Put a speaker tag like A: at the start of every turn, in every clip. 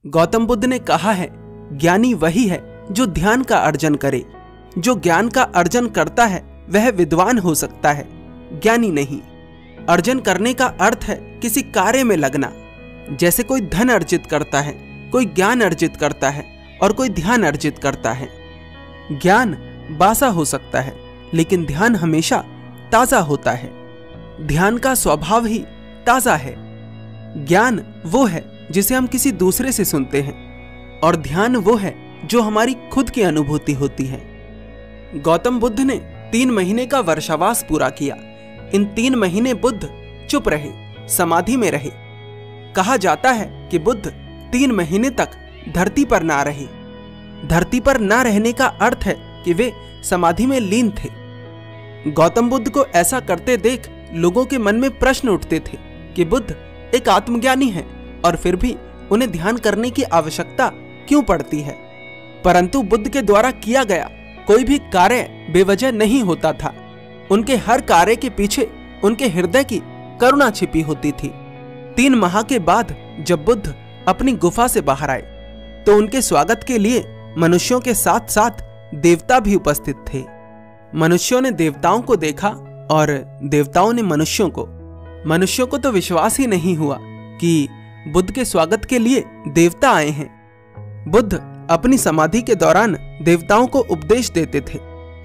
A: गौतम बुद्ध ने कहा है, ज्ञानी वही है जो ध्यान का अर्जन करे। जो ज्ञान का अर्जन करता है वह विद्वान हो सकता है, ज्ञानी नहीं। अर्जन करने का अर्थ है किसी कार्य में लगना। जैसे कोई धन अर्जित करता है, कोई ज्ञान अर्जित करता है और कोई ध्यान अर्जित करता है। ज्ञान बासा हो सकता है लेकिन ध्यान हमेशा ताजा होता है। ध्यान का स्वभाव ही ताजा है। ज्ञान वो है जिसे हम किसी दूसरे से सुनते हैं और ध्यान वो है जो हमारी खुद की अनुभूति होती है। गौतम बुद्ध ने 3 महीने का वर्षावास पूरा किया। इन 3 महीने बुद्ध चुप रहे, समाधि में रहे। कहा जाता है कि बुद्ध 3 महीने तक धरती पर ना रहे। धरती पर ना रहने का अर्थ है कि वे समाधि में लीन थे। गौतम बुद्ध को ऐसा करते देख लोगों के मन में प्रश्न उठते थे कि बुद्ध एक आत्मज्ञानी है और फिर भी उन्हें ध्यान करने की आवश्यकता क्यों पड़ती है। परंतु बुद्ध के द्वारा किया गया कोई भी कार्य बेवजह नहीं होता था। उनके हर कार्य के पीछे उनके हृदय की करुणा छिपी होती थी। 3 माह के बाद जब बुद्ध अपनी गुफा से बाहर आए तो उनके स्वागत के लिए मनुष्यों के साथ साथ देवता भी उपस्थित थे। मनुष्यों ने देवताओं को देखा और देवताओं ने मनुष्यों को। मनुष्यों को तो विश्वास ही नहीं हुआ कि बुद्ध के स्वागत के लिए देवता आए हैं। बुद्ध अपनी समाधि के दौरान देवताओं को उपदेश देते थे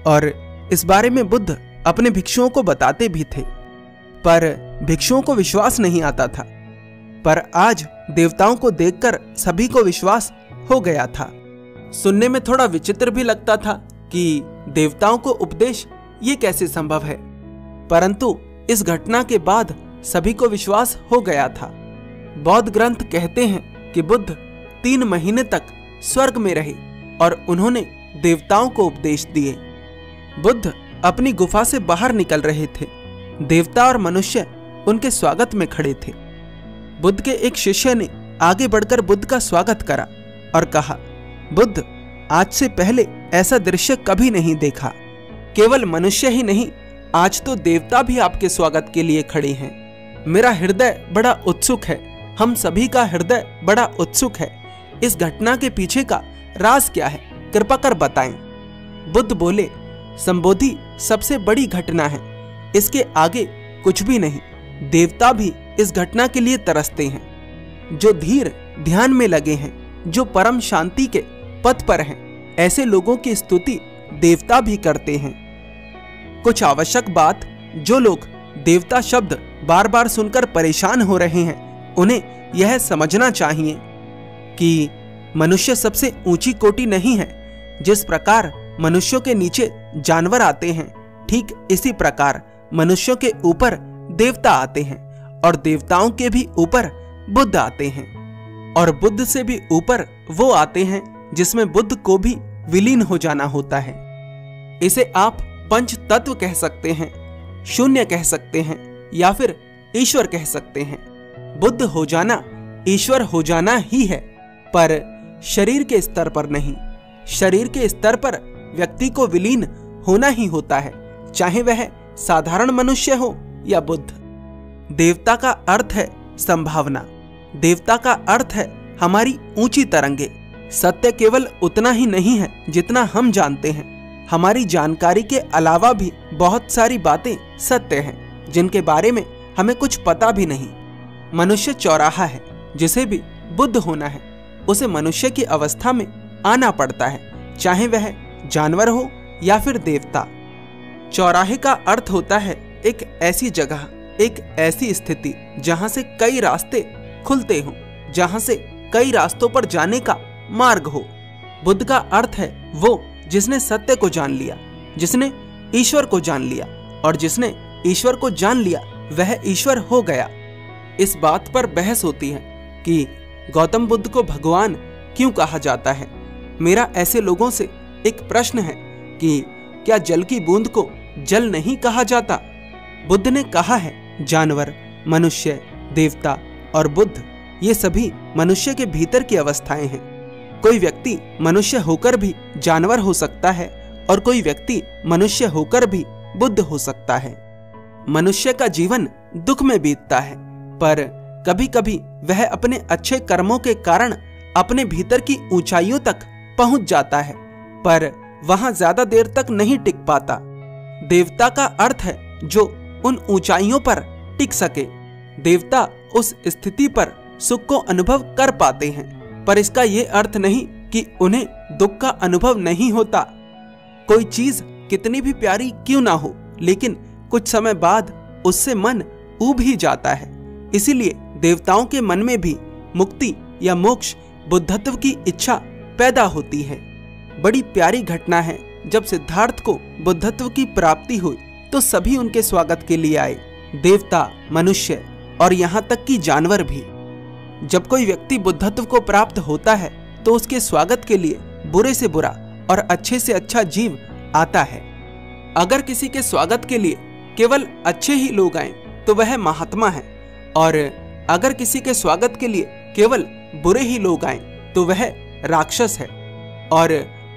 A: और इस बारे में बुद्ध अपने भिक्षुओं को बताते भी थे, पर भिक्षुओं को विश्वास नहीं आता था। पर आज देवताओं को देखकर सभी को विश्वास हो गया था। सुनने में थोड़ा विचित्र भी लगता था कि देवताओं को उपदेश ये कैसे संभव है, परंतु इस घटना के बाद सभी को विश्वास हो गया था। बौद्ध ग्रंथ कहते हैं कि बुद्ध 3 महीने तक स्वर्ग में रहे और उन्होंने देवताओं को उपदेश दिए। बुद्ध अपनी गुफा से बाहर निकल रहे थे। देवता और मनुष्य उनके स्वागत में खड़े थे। बुद्ध के एक शिष्य ने आगे बढ़कर बुद्ध का स्वागत करा और कहा, बुद्ध, आज से पहले ऐसा दृश्य कभी नहीं देखा। केवल मनुष्य ही नहीं, आज तो देवता भी आपके स्वागत के लिए खड़े हैं। मेरा हृदय बड़ा उत्सुक है, हम सभी का हृदय बड़ा उत्सुक है। इस घटना के पीछे का राज क्या है, कृपा कर बताएं। बुद्ध बोले, संबोधि सबसे बड़ी घटना है, इसके आगे कुछ भी नहीं। देवता भी इस घटना के लिए तरसते हैं। जो धीर ध्यान में लगे हैं, जो परम शांति के पथ पर हैं, ऐसे लोगों की स्तुति देवता भी करते हैं। कुछ आवश्यक बात जो लोग देवता शब्द बार बार सुनकर परेशान हो रहे हैं, उन्हें यह समझना चाहिए कि मनुष्य सबसे ऊंची कोटि नहीं है। जिस प्रकार मनुष्यों के नीचे जानवर आते हैं, ठीक इसी प्रकार मनुष्यों के ऊपर देवता आते हैं और देवताओं के भी ऊपर बुद्ध आते हैं और बुद्ध से भी ऊपर वो आते हैं जिसमें बुद्ध को भी विलीन हो जाना होता है। इसे आप पंच तत्व कह सकते हैं, शून्य कह सकते हैं या फिर ईश्वर कह सकते हैं। बुद्ध हो जाना ईश्वर हो जाना ही है, पर शरीर के स्तर पर नहीं। शरीर के स्तर पर व्यक्ति को विलीन होना ही होता है, चाहे वह साधारण मनुष्य हो या बुद्ध। देवता का अर्थ है संभावना। देवता का अर्थ है हमारी ऊंची तरंगे। सत्य केवल उतना ही नहीं है जितना हम जानते हैं। हमारी जानकारी के अलावा भी बहुत सारी बातें सत्य हैं जिनके बारे में हमें कुछ पता भी नहीं। मनुष्य चौराहा है, जिसे भी बुद्ध होना है उसे मनुष्य की अवस्था में आना पड़ता है, चाहे वह जानवर हो या फिर देवता। चौराहे का अर्थ होता है एक ऐसी जगह, एक ऐसी स्थिति जहां से कई रास्ते खुलते हों, जहां से कई रास्तों पर जाने का मार्ग हो। बुद्ध का अर्थ है वो जिसने सत्य को जान लिया, जिसने ईश्वर को जान लिया, और जिसने ईश्वर को जान लिया वह ईश्वर हो गया। इस बात पर बहस होती है कि गौतम बुद्ध को भगवान क्यों कहा जाता है। मेरा ऐसे लोगों से एक प्रश्न है कि क्या जल की बूंद को जल नहीं कहा जाता? बुद्ध ने कहा है जानवर, मनुष्य, देवता और बुद्ध ये सभी मनुष्य के भीतर की अवस्थाएं हैं। कोई व्यक्ति मनुष्य होकर भी जानवर हो सकता है और कोई व्यक्ति मनुष्य होकर भी बुद्ध हो सकता है। मनुष्य का जीवन दुख में बीतता है, पर कभी कभी वह अपने अच्छे कर्मों के कारण अपने भीतर की ऊंचाइयों तक पहुंच जाता है, पर वहां ज्यादा देर तक नहीं टिक पाता। देवता का अर्थ है जो उन ऊंचाइयों पर टिक सके। देवता उस स्थिति पर सुख को अनुभव कर पाते हैं, पर इसका ये अर्थ नहीं कि उन्हें दुख का अनुभव नहीं होता। कोई चीज कितनी भी प्यारी क्यों ना हो, लेकिन कुछ समय बाद उससे मन ऊब ही जाता है। इसीलिए देवताओं के मन में भी मुक्ति या मोक्ष, बुद्धत्व की इच्छा पैदा होती है। बड़ी प्यारी घटना है, जब सिद्धार्थ को बुद्धत्व की प्राप्ति हुई तो सभी उनके स्वागत के लिए आए, देवता, मनुष्य और यहाँ तक कि जानवर भी। जब कोई व्यक्ति बुद्धत्व को प्राप्त होता है तो उसके स्वागत के लिए बुरे से बुरा और अच्छे से अच्छा जीव आता है। अगर किसी के स्वागत के लिए केवल अच्छे ही लोग आए तो वह महात्मा है, और अगर किसी के स्वागत के लिए केवल बुरे ही लोग आए तो वह राक्षस है, और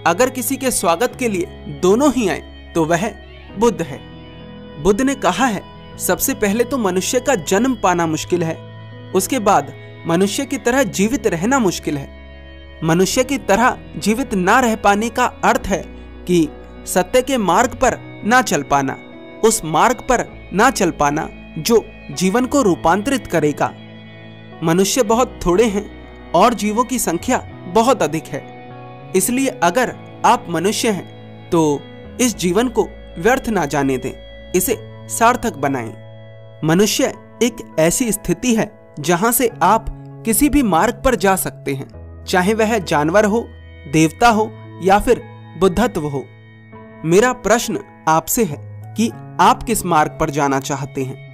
A: अगर किसी के स्वागत के लिए दोनों ही आए तो वह बुद्ध है। बुद्ध ने कहा है, सबसे पहले तो मनुष्य का जन्म पाना मुश्किल है, उसके बाद मनुष्य की तरह जीवित रहना मुश्किल है। मनुष्य की तरह जीवित ना रह पाने का अर्थ है कि सत्य के मार्ग पर ना चल पाना, उस मार्ग पर ना चल पाना जो जीवन को रूपांतरित करेगा। मनुष्य बहुत थोड़े हैं और जीवों की संख्या बहुत अधिक है, इसलिए अगर आप मनुष्य हैं तो इस जीवन को व्यर्थ ना जाने दें, इसे सार्थक बनाएं। मनुष्य एक ऐसी स्थिति है जहां से आप किसी भी मार्ग पर जा सकते हैं, चाहे वह जानवर हो, देवता हो या फिर बुद्धत्व हो। मेरा प्रश्न आपसे है कि आप किस मार्ग पर जाना चाहते हैं।